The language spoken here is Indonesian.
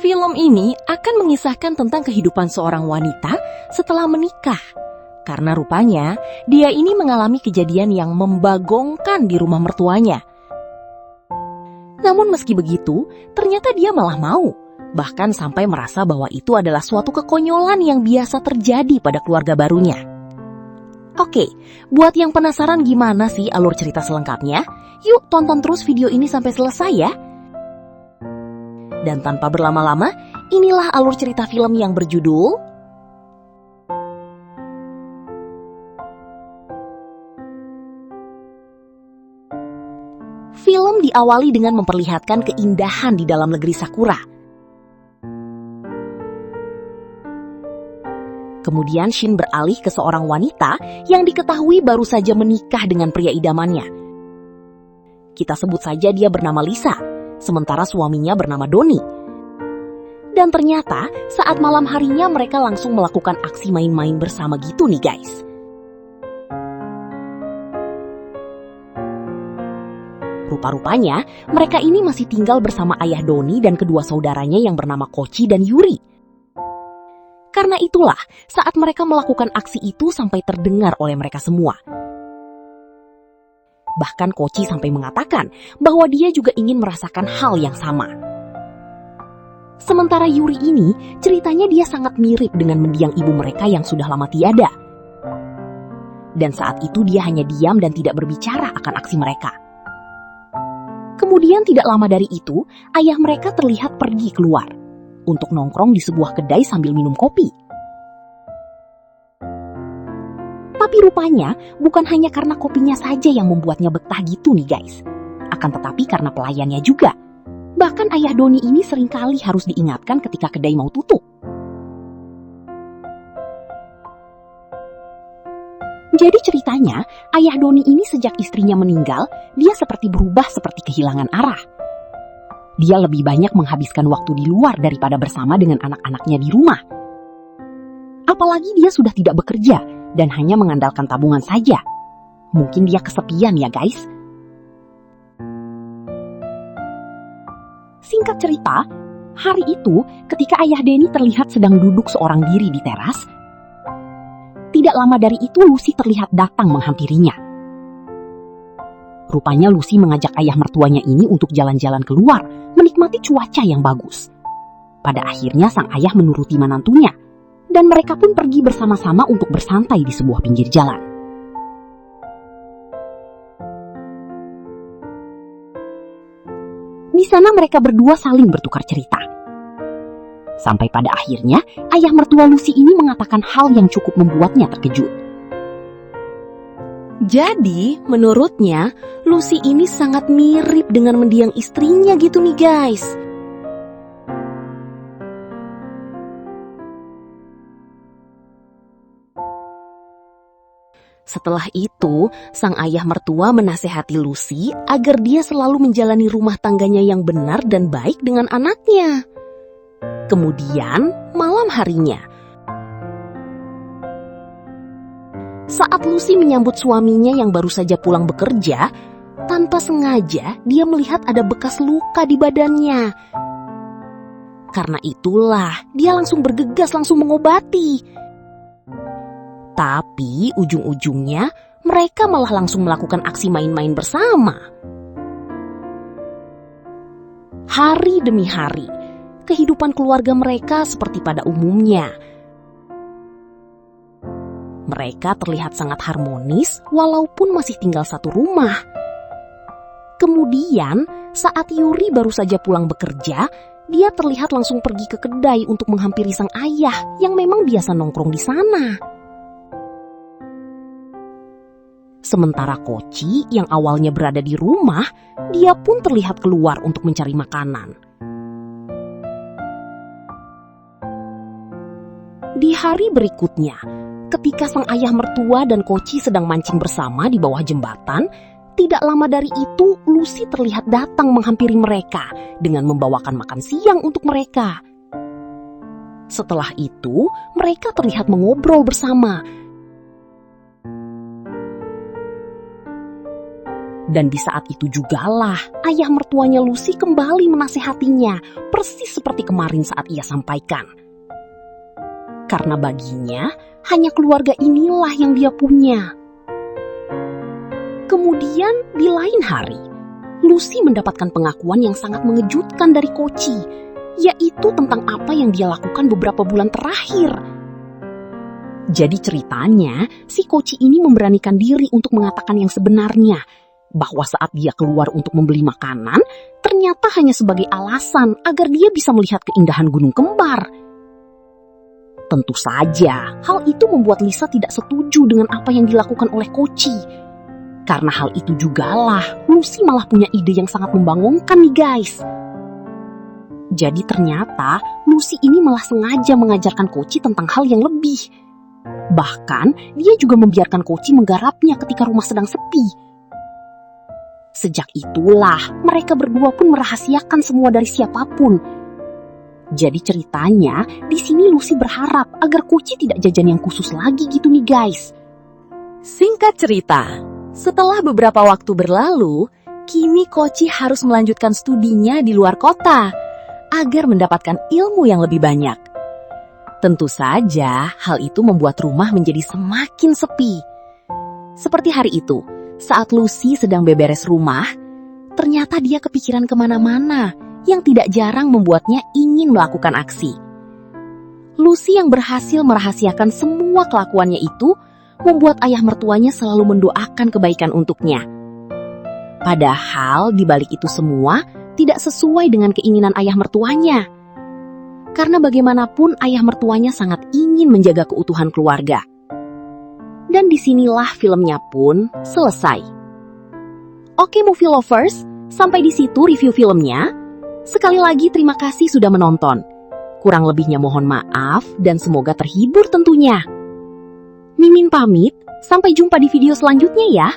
Film ini akan mengisahkan tentang kehidupan seorang wanita setelah menikah. Karena rupanya dia ini mengalami kejadian yang membagongkan di rumah mertuanya. Namun meski begitu, ternyata dia malah mau. Bahkan sampai merasa bahwa itu adalah suatu kekonyolan yang biasa terjadi pada keluarga barunya. Oke, buat yang penasaran gimana sih alur cerita selengkapnya, yuk tonton terus video ini sampai selesai ya. Dan tanpa berlama-lama, inilah alur cerita film yang berjudul Film diawali dengan memperlihatkan keindahan di dalam negeri Sakura. Kemudian Shin beralih ke seorang wanita yang diketahui baru saja menikah dengan pria idamannya. Kita sebut saja dia bernama Lisa, sementara suaminya bernama Doni. Dan ternyata saat malam harinya mereka langsung melakukan aksi main-main bersama gitu nih guys. Rupa-rupanya mereka ini masih tinggal bersama ayah Doni dan kedua saudaranya yang bernama Kochi dan Yuri. Karena itulah saat mereka melakukan aksi itu sampai terdengar oleh mereka semua. Bahkan Kochi sampai mengatakan bahwa dia juga ingin merasakan hal yang sama. Sementara Yuri ini ceritanya dia sangat mirip dengan mendiang ibu mereka yang sudah lama tiada. Dan saat itu dia hanya diam dan tidak berbicara akan aksi mereka. Kemudian tidak lama dari itu, ayah mereka terlihat pergi keluar untuk nongkrong di sebuah kedai sambil minum kopi. Tapi rupanya bukan hanya karena kopinya saja yang membuatnya betah gitu nih guys. Akan tetapi karena pelayannya juga. Bahkan ayah Doni ini seringkali harus diingatkan ketika kedai mau tutup. Jadi ceritanya, ayah Doni ini sejak istrinya meninggal, dia seperti berubah seperti kehilangan arah. Dia lebih banyak menghabiskan waktu di luar daripada bersama dengan anak-anaknya di rumah. Apalagi dia sudah tidak bekerja dan hanya mengandalkan tabungan saja. Mungkin dia kesepian ya guys. Singkat cerita, hari itu ketika ayah Denny terlihat sedang duduk seorang diri di teras, tidak lama dari itu Lucy terlihat datang menghampirinya. Rupanya Lucy mengajak ayah mertuanya ini untuk jalan-jalan keluar, menikmati cuaca yang bagus. Pada akhirnya sang ayah menuruti menantunya, dan mereka pun pergi bersama-sama untuk bersantai di sebuah pinggir jalan. Di sana mereka berdua saling bertukar cerita. Sampai pada akhirnya, ayah mertua Lucy ini mengatakan hal yang cukup membuatnya terkejut. Jadi, menurutnya, Lucy ini sangat mirip dengan mendiang istrinya gitu nih guys. Setelah itu, sang ayah mertua menasehati Lucy agar dia selalu menjalani rumah tangganya yang benar dan baik dengan anaknya. Kemudian, malam harinya, saat Lucy menyambut suaminya yang baru saja pulang bekerja, tanpa sengaja dia melihat ada bekas luka di badannya. Karena itulah, dia langsung bergegas langsung mengobati. Tapi ujung-ujungnya, mereka malah langsung melakukan aksi main-main bersama. Hari demi hari, kehidupan keluarga mereka seperti pada umumnya. Mereka terlihat sangat harmonis walaupun masih tinggal satu rumah. Kemudian, saat Yuri baru saja pulang bekerja, dia terlihat langsung pergi ke kedai untuk menghampiri sang ayah yang memang biasa nongkrong di sana. Sementara Kochi yang awalnya berada di rumah, dia pun terlihat keluar untuk mencari makanan. Di hari berikutnya, ketika sang ayah mertua dan Kochi sedang mancing bersama di bawah jembatan, tidak lama dari itu Lucy terlihat datang menghampiri mereka dengan membawakan makan siang untuk mereka. Setelah itu, mereka terlihat mengobrol bersama. Dan di saat itu jugalah ayah mertuanya Lucy kembali menasehatinya, persis seperti kemarin saat ia sampaikan. Karena baginya, hanya keluarga inilah yang dia punya. Kemudian di lain hari, Lucy mendapatkan pengakuan yang sangat mengejutkan dari Koci, yaitu tentang apa yang dia lakukan beberapa bulan terakhir. Jadi ceritanya, si Koci ini memberanikan diri untuk mengatakan yang sebenarnya, bahwa saat dia keluar untuk membeli makanan, ternyata hanya sebagai alasan agar dia bisa melihat keindahan gunung kembar. Tentu saja, hal itu membuat Lisa tidak setuju dengan apa yang dilakukan oleh Koci. Karena hal itu jugalah, Lucy malah punya ide yang sangat membangunkan nih guys. Jadi ternyata, Lucy ini malah sengaja mengajarkan Koci tentang hal yang lebih. Bahkan, dia juga membiarkan Koci menggarapnya ketika rumah sedang sepi. Sejak itulah, mereka berdua pun merahasiakan semua dari siapapun. Jadi ceritanya, di sini Lucy berharap agar Koci tidak jajan yang khusus lagi gitu nih guys. Singkat cerita, setelah beberapa waktu berlalu, kini Koci harus melanjutkan studinya di luar kota agar mendapatkan ilmu yang lebih banyak. Tentu saja, hal itu membuat rumah menjadi semakin sepi. Seperti hari itu, saat Lucy sedang beberes rumah, ternyata dia kepikiran kemana-mana yang tidak jarang membuatnya ingin melakukan aksi. Lucy yang berhasil merahasiakan semua kelakuannya itu membuat ayah mertuanya selalu mendoakan kebaikan untuknya. Padahal di balik itu semua tidak sesuai dengan keinginan ayah mertuanya. Karena bagaimanapun ayah mertuanya sangat ingin menjaga keutuhan keluarga. Dan disinilah filmnya pun selesai. Oke movie lovers, sampai di situ review filmnya. Sekali lagi terima kasih sudah menonton. Kurang lebihnya mohon maaf dan semoga terhibur tentunya. Mimin pamit, sampai jumpa di video selanjutnya ya.